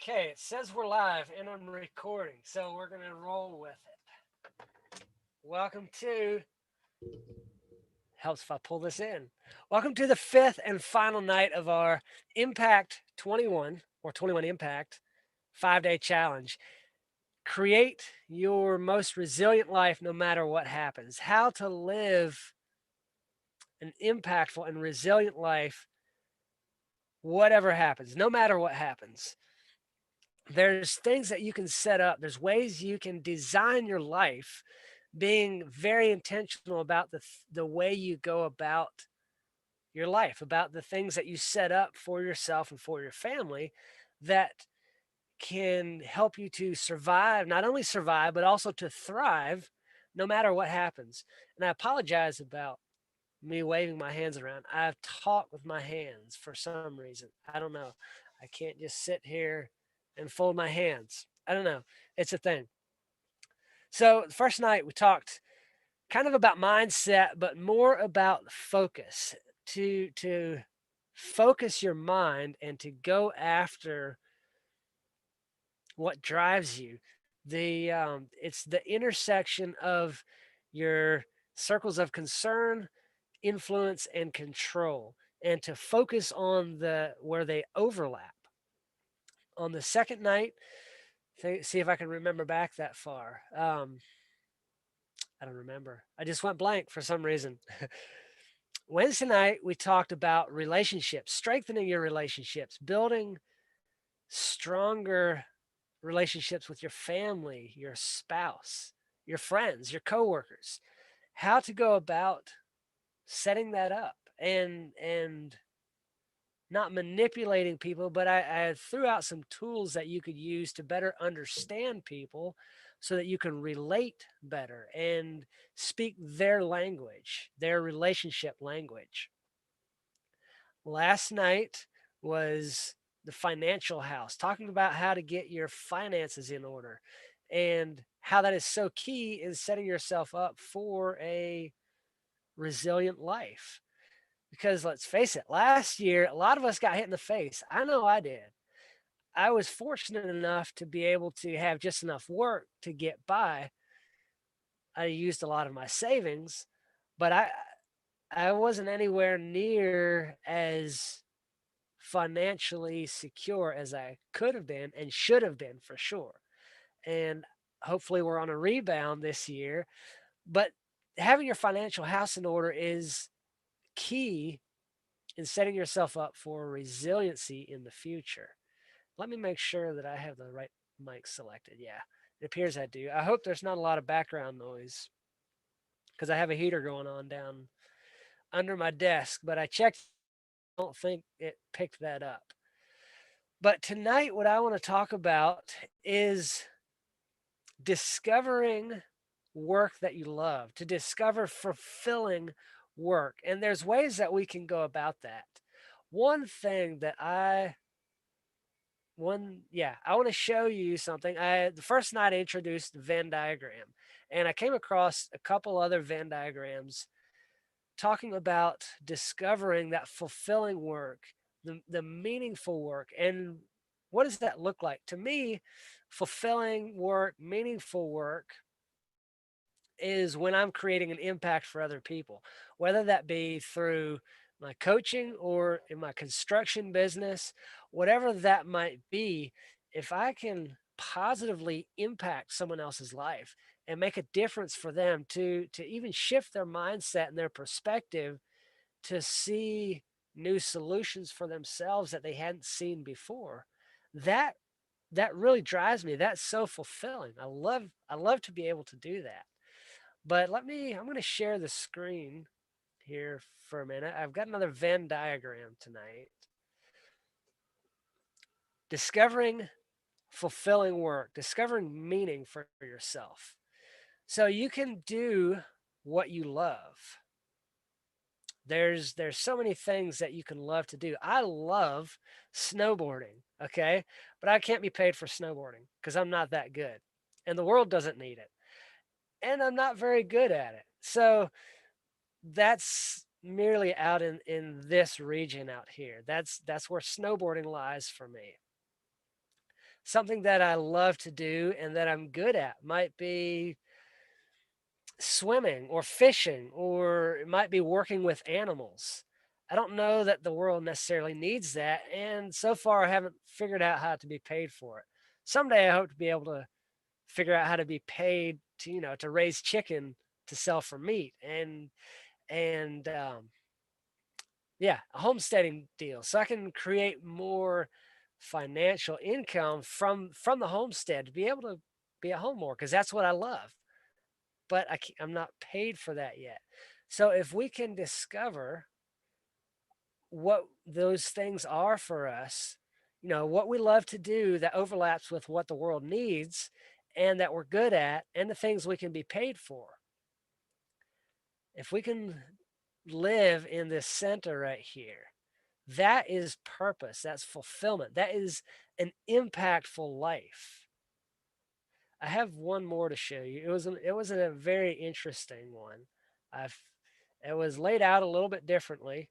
Okay, it says we're live and I'm recording, so we're going to roll with it. Welcome to, helps if I pull this in. Welcome to the fifth and final night of our Impact 21 or 21 Impact 5-day challenge. Create your most resilient life no matter what happens. How to live an impactful and resilient life, whatever happens, no matter what happens. There's things that you can set up, there's ways you can design your life being very intentional about the way you go about your life, about the things that you set up for yourself and for your family that can help you to survive, not only survive, but also to thrive no matter what happens. And I apologize about me waving my hands around. I've talked with my hands for some reason. I don't know. I can't just sit here and fold my hands. I don't know. It's a thing. So, the first night we talked kind of about mindset, but more about focus. To focus your mind and to go after what drives you. It's the intersection of your circles of concern, influence, and control, and to focus on the where they overlap. On the second night, see if I can remember back that far. I don't remember. I just went blank for some reason. Wednesday night, we talked about relationships, strengthening your relationships, building stronger relationships with your family, your spouse, your friends, your coworkers, how to go about setting that up and not manipulating people, but I threw out some tools that you could use to better understand people so that you can relate better and speak their language, their relationship language. Last night was the financial house, talking about how to get your finances in order and how that is so key in setting yourself up for a resilient life. Because let's face it, last year, a lot of us got hit in the face. I know I did. I was fortunate enough to be able to have just enough work to get by. I used a lot of my savings, but I wasn't anywhere near as financially secure as I could have been and should have been for sure. And hopefully we're on a rebound this year. But having your financial house in order is key in setting yourself up for resiliency in the future. Let me make sure that I have the right mic selected. Yeah, it appears I do. I hope there's not a lot of background noise because I have a heater going on down under my desk, but I checked. I don't think it picked that up. But tonight, what I want to talk about is discovering work that you love, to discover fulfilling work. And there's ways that we can go about that. One thing that I want to show you something. The first night I introduced the Venn diagram, and I came across a couple other Venn diagrams talking about discovering that fulfilling work, the meaningful work, and what does that look like? To me, fulfilling work, meaningful work is when I'm creating an impact for other people, whether that be through my coaching or in my construction business, whatever that might be. If I can positively impact someone else's life and make a difference for them to even shift their mindset and their perspective to see new solutions for themselves that they hadn't seen before, that that really drives me. That's so fulfilling. I love to be able to do that. But I'm going to share the screen here for a minute. I've got another Venn diagram tonight. Discovering fulfilling work, discovering meaning for yourself. So you can do what you love. There's so many things that you can love to do. I love snowboarding, okay? But I can't be paid for snowboarding because I'm not that good. And the world doesn't need it. And I'm not very good at it. So that's merely out in this region out here. That's where snowboarding lies for me. something that I love to do and that I'm good at. Might be swimming or fishing, or it might be working with animals. I don't know that the world necessarily needs that, and so far I haven't figured out how to be paid for it. Someday I hope to be able to figure out how to be paid to, to raise chicken to sell for meat, and yeah, a homesteading deal, so I can create more financial income from the homestead to be able to be at home more, because that's what I love. But I'm not paid for that yet. So if we can discover what those things are for us, what we love to do that overlaps with what the world needs and that we're good at, and the things we can be paid for. If we can live in this center right here, that is purpose, that's fulfillment, that is an impactful life. I have one more to show you. It was a very interesting one. I've It was laid out a little bit differently,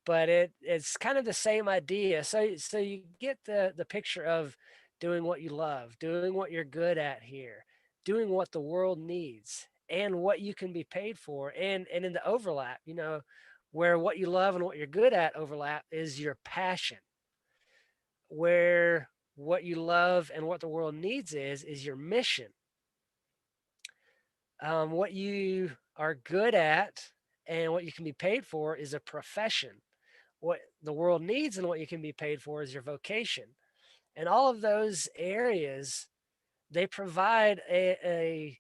but it's kind of the same idea. So you get the picture of doing what you love, doing what you're good at here, doing what the world needs, and what you can be paid for. And in the overlap, where what you love and what you're good at overlap is your passion. Where what you love and what the world needs is your mission. What you are good at and what you can be paid for is a profession. What the world needs and what you can be paid for is your vocation. And all of those areas, they provide a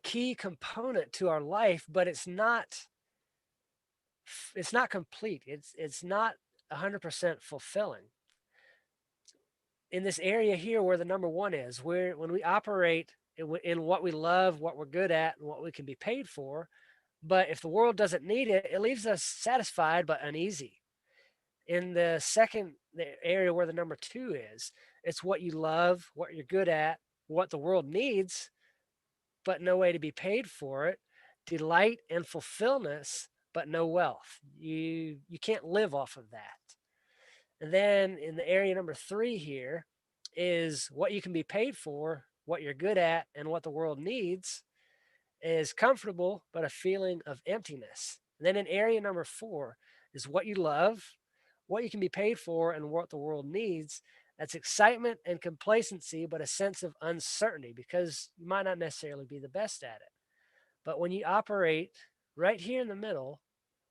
key component to our life, but it's not complete. It's not 100% fulfilling. In this area here where the number one is, where when we operate in what we love, what we're good at, and what we can be paid for, but if the world doesn't need it, it leaves us satisfied but uneasy. In the area where the number two is, it's what you love, what you're good at, what the world needs, but no way to be paid for it. Delight and fulfillment, but no wealth. You can't live off of that. And then in the area number three here is what you can be paid for, what you're good at, and what the world needs is comfortable, but a feeling of emptiness. And then in area number four is what you love, what you can be paid for, and what the world needs. That's excitement and complacency, but a sense of uncertainty because you might not necessarily be the best at it. But when you operate right here in the middle,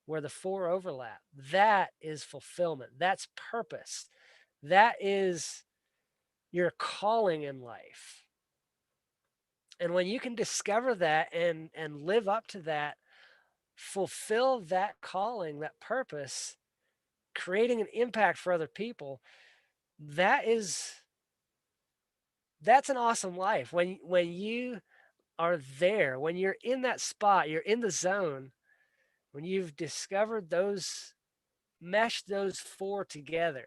where the four overlap, that is fulfillment. That's purpose. That is your calling in life. And when you can discover that and live up to that, fulfill that calling, that purpose, creating an impact for other people, that is that's an awesome life. When you are there, when you're in that spot, you're in the zone, when you've discovered those, meshed those four together.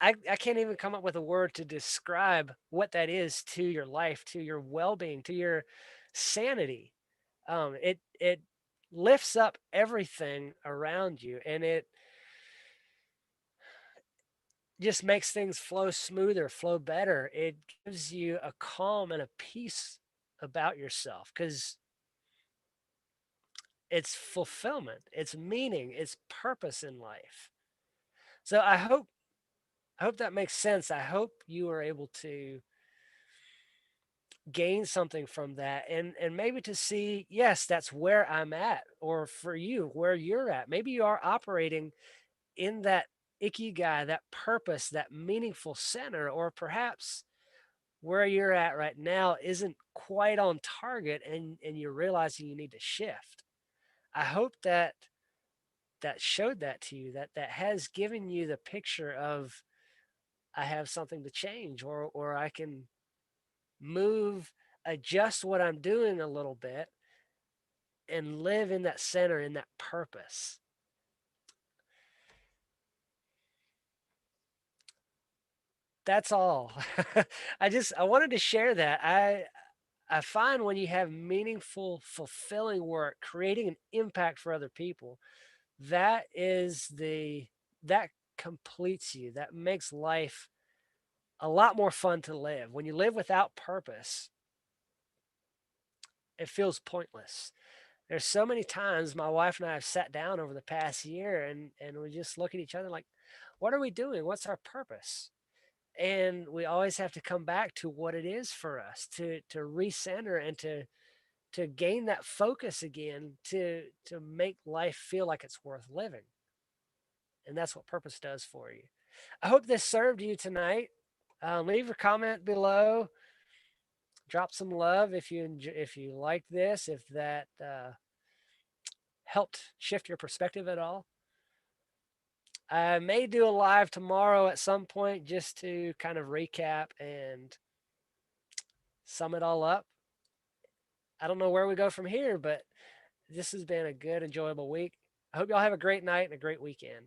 I can't even come up with a word to describe what that is to your life, to your well-being, to your sanity. It lifts up everything around you, and it just makes things flow smoother, flow better. It gives you a calm and a peace about yourself because it's fulfillment, it's meaning, it's purpose in life. So I hope that makes sense. I hope you are able to gain something from that, and maybe to see, yes, that's where I'm at, or for you, where you're at. Maybe you are operating in that ikigai, that purpose, that meaningful center, or perhaps where you're at right now isn't quite on target, and you're realizing you need to shift. I hope that showed that to you, that has given you the picture of, I have something to change, or I can move, adjust what I'm doing a little bit and live in that center, in that purpose. That's all. I wanted to share that. I find when you have meaningful, fulfilling work, creating an impact for other people, that is the that completes you, that makes life a lot more fun to live. When you live without purpose, it feels pointless. There's so many times my wife and I have sat down over the past year and we just look at each other like, what are we doing? What's our purpose? And we always have to come back to what it is for us to recenter and to gain that focus again to make life feel like it's worth living. And that's what purpose does for you. I hope this served you tonight. Leave a comment below. Drop some love if you liked this, if that helped shift your perspective at all. I may do a live tomorrow at some point just to kind of recap and sum it all up. I don't know where we go from here, but this has been a good, enjoyable week. I hope y'all have a great night and a great weekend.